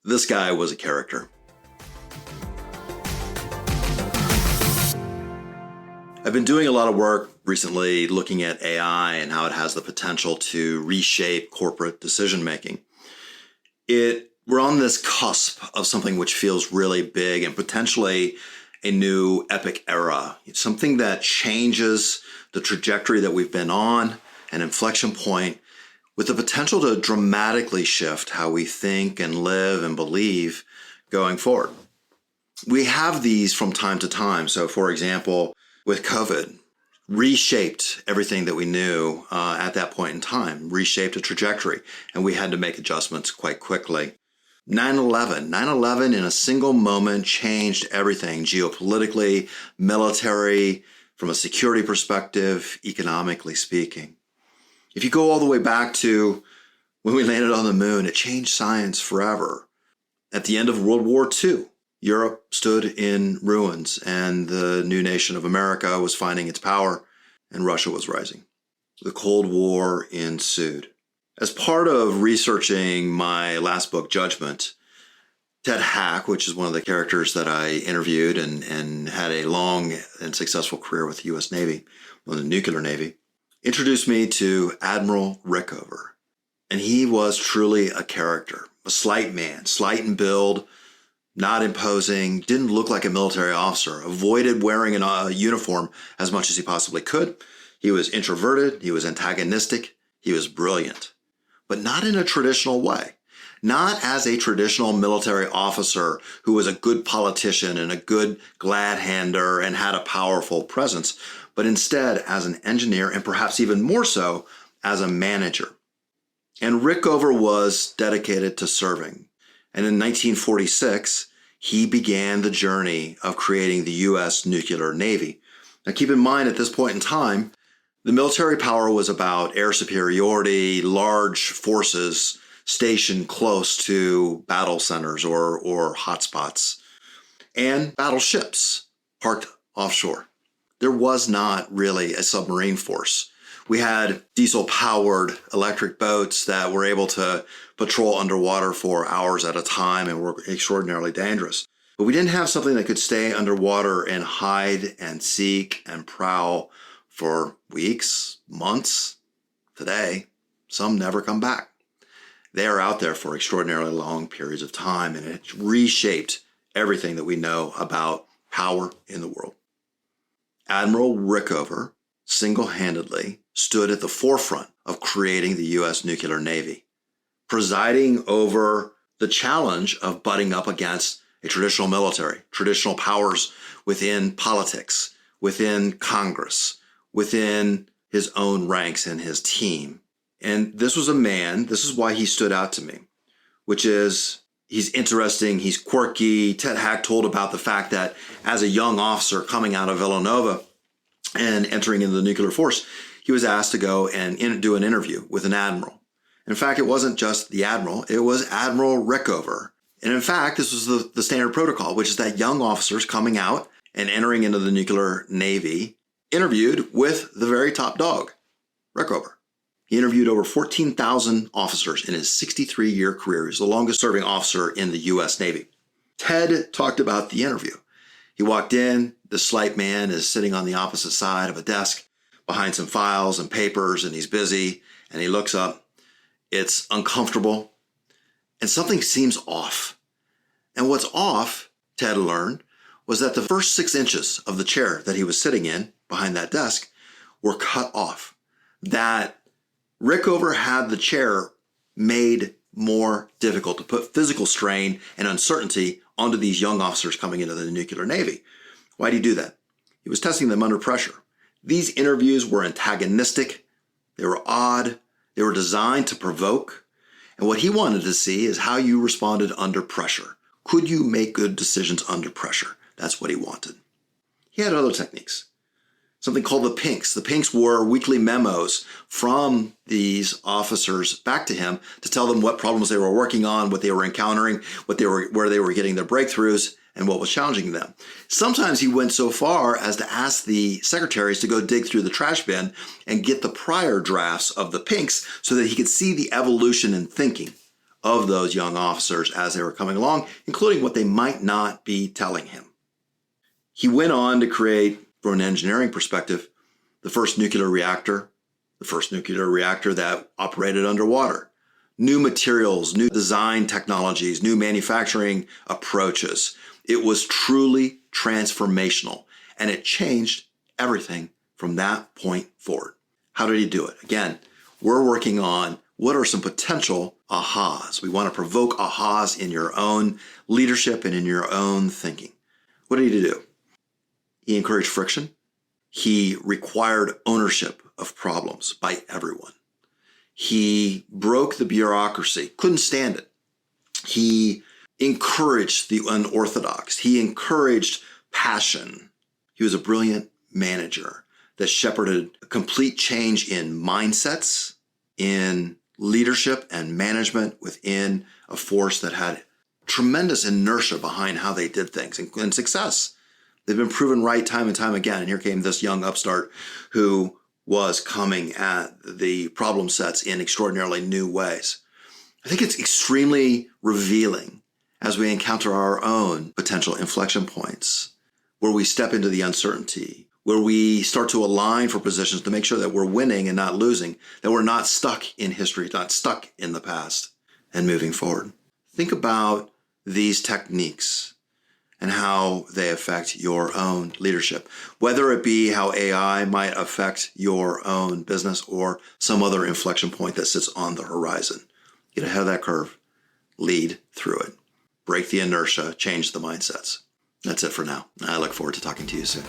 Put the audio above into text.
This guy was a character. I've been doing a lot of work recently looking at AI and how it has the potential to reshape corporate decision-making. We're on this cusp of something which feels really big and potentially a new epic era, something that changes the trajectory that we've been on, an inflection point with the potential to dramatically shift how we think and live and believe going forward. We have these from time to time. So, for example, with COVID, reshaped everything that we knew at that point in time, reshaped a trajectory, and we had to make adjustments quite quickly. 9/11 in a single moment changed everything geopolitically, military, from a security perspective, economically speaking. If you go all the way back to when we landed on the moon, it changed science forever. At the end of World War II, Europe stood in ruins and the new nation of America was finding its power and Russia was rising. The Cold War ensued. As part of researching my last book, Judgment, Ted Hack, which is one of the characters that I interviewed and had a long and successful career with the U.S. Navy, the nuclear Navy, introduced me to Admiral Rickover. And he was truly a character, a slight man, slight in build, not imposing, didn't look like a military officer, avoided wearing a uniform as much as he possibly could. He was introverted, he was antagonistic, he was brilliant, but not in a traditional way. Not as a traditional military officer who was a good politician and a good glad-hander and had a powerful presence, but instead as an engineer and perhaps even more so as a manager. And Rickover was dedicated to serving. And in 1946, he began the journey of creating the U.S. nuclear Navy. Now keep in mind at this point in time, the military power was about air superiority, large forces stationed close to battle centers or hotspots, and battleships parked offshore. There was not really a submarine force. We had diesel-powered electric boats that were able to patrol underwater for hours at a time and were extraordinarily dangerous. But we didn't have something that could stay underwater and hide and seek and prowl for weeks, months. Today, some never come back. They are out there for extraordinarily long periods of time, and it reshaped everything that we know about power in the world. Admiral Rickover single-handedly stood at the forefront of creating the U.S. nuclear Navy, presiding over the challenge of butting up against a traditional military, traditional powers within politics, within Congress, within his own ranks and his team. And this was a man, this is why he stood out to me, which is he's interesting, he's quirky. Ted Hack told about the fact that as a young officer coming out of Villanova and entering into the nuclear force, he was asked to go and do an interview with an admiral. In fact, it wasn't just the admiral, it was Admiral Rickover. And in fact, this was the standard protocol, which is that young officers coming out and entering into the nuclear Navy interviewed with the very top dog, Rickover. He interviewed over 14,000 officers in his 63-year career. He's the longest serving officer in the U.S. Navy. Ted talked about the interview. He walked in, the slight man is sitting on the opposite side of a desk behind some files and papers, and he's busy, and he looks up. It's uncomfortable, and something seems off. And what's off, Ted learned, was that the first 6 inches of the chair that he was sitting in behind that desk were cut off. That Rickover had the chair made more difficult to put physical strain and uncertainty onto these young officers coming into the nuclear Navy. Why did he do that? He was testing them under pressure. These interviews were antagonistic. They were odd. They were designed to provoke. And what he wanted to see is how you responded under pressure. Could you make good decisions under pressure? That's what he wanted. He had other techniques. Something called the pinks. The pinks were weekly memos from these officers back to him to tell them what problems they were working on, what they were encountering, where they were getting their breakthroughs, and what was challenging them. Sometimes he went so far as to ask the secretaries to go dig through the trash bin and get the prior drafts of the pinks so that he could see the evolution in thinking of those young officers as they were coming along, including what they might not be telling him. He went on to create, from an engineering perspective, the first nuclear reactor that operated underwater. New materials, new design technologies, new manufacturing approaches. It was truly transformational, and it changed everything from that point forward. How did he do it? Again, we're working on what are some potential ahas. We want to provoke ahas in your own leadership and in your own thinking. What did he do? He encouraged friction. He required ownership of problems by everyone. He broke the bureaucracy, couldn't stand it. He encouraged the unorthodox. He encouraged passion. He was a brilliant manager that shepherded a complete change in mindsets, in leadership and management within a force that had tremendous inertia behind how they did things and success. They've been proven right time and time again. And here came this young upstart who was coming at the problem sets in extraordinarily new ways. I think it's extremely revealing as we encounter our own potential inflection points, where we step into the uncertainty, where we start to align for positions to make sure that we're winning and not losing, that we're not stuck in history, not stuck in the past, and moving forward. Think about these techniques and how they affect your own leadership, whether it be how AI might affect your own business or some other inflection point that sits on the horizon. Get ahead of that curve, lead through it, break the inertia, change the mindsets. That's it for now. I look forward to talking to you soon.